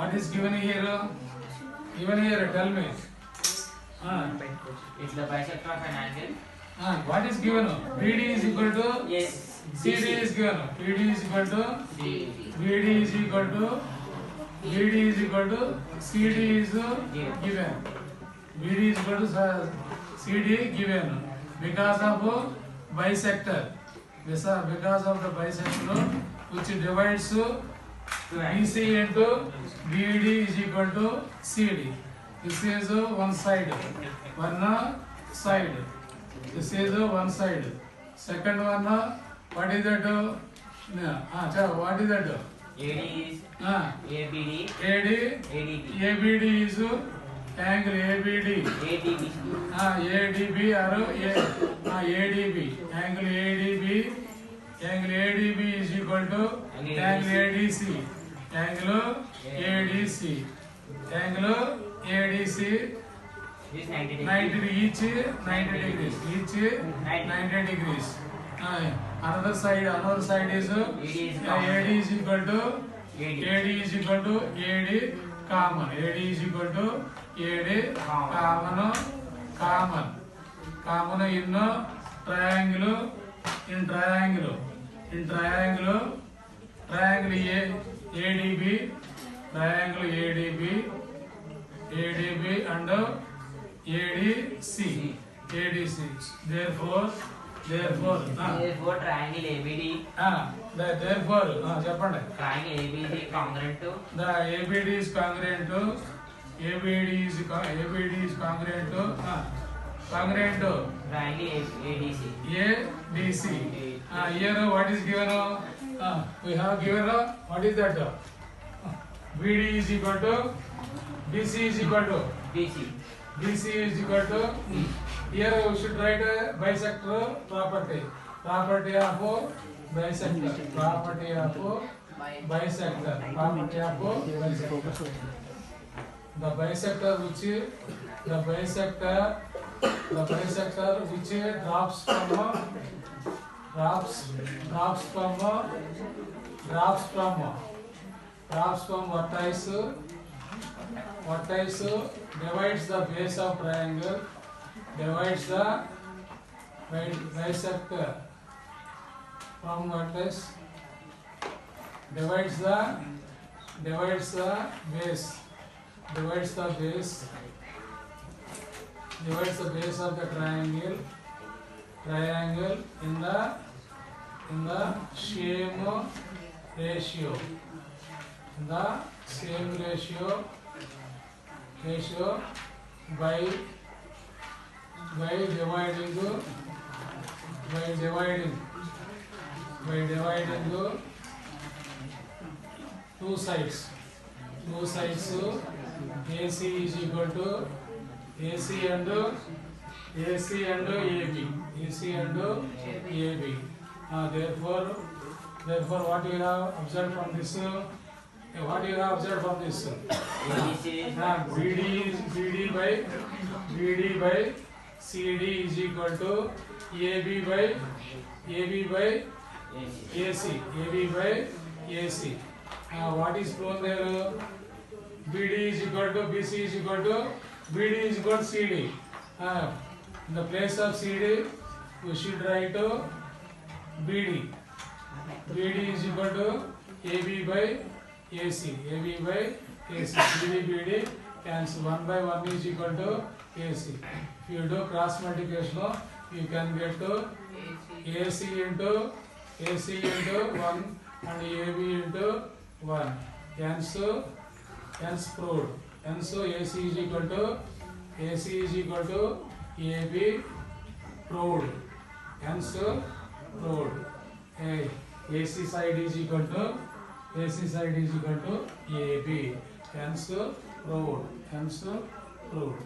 What is given here? Given here, tell me. It's the bisector of an angle. What is given? BD is equal to Yes. CD is given. BD is equal to BD is equal to BD is equal to CD is given. BD is equal to CD given because of bisector. Because of the bisector which divides BC into BD is equal to CD. This is one side. This is one side. Second one, what is that? What is that? AD is ABD. ABD is angle ABD. ADB. ADB or ADB. Angle ADB. Angle ADB is equal to angle ADC. Angle ADC. Angle ADC. This 90 degrees. 90 each 90 degrees. Each 90 degrees. Another side is AD is equal to AD is equal to AD common. AD is equal to AD common. Common in triangle. In triangle ADB. Triangle ADB and ADC. Therefore triangle ABD. Therefore చెప్పండి. Triangle ABD is congruent to. The ABD is congruent to Triangle ADC. ADC. Here what is given? We have given what is that? BD is equal to BC is equal to BC is equal to here we should write a bisector property of bisector. The bisector which drops from vertex divides the base of triangle, divides the bisector from vertex, divides the base of the triangle in the same ratio. By dividing two sides. AC is equal to AC and AB. Therefore, what you have observed from this? BD by CD is equal to AB by AC. What is shown there? BD is equal to BC is equal to BD is equal to CD. In the place of CD, we should write BD. BD is equal to AB by AC. BD cancel. 1 by 1 is equal to AC. If you do cross multiplication, you can get to AC into 1 and AB into 1. Hence proved. Hence AC is equal to AB proved. Hence proved. AC side is equal to AB. Hence proved.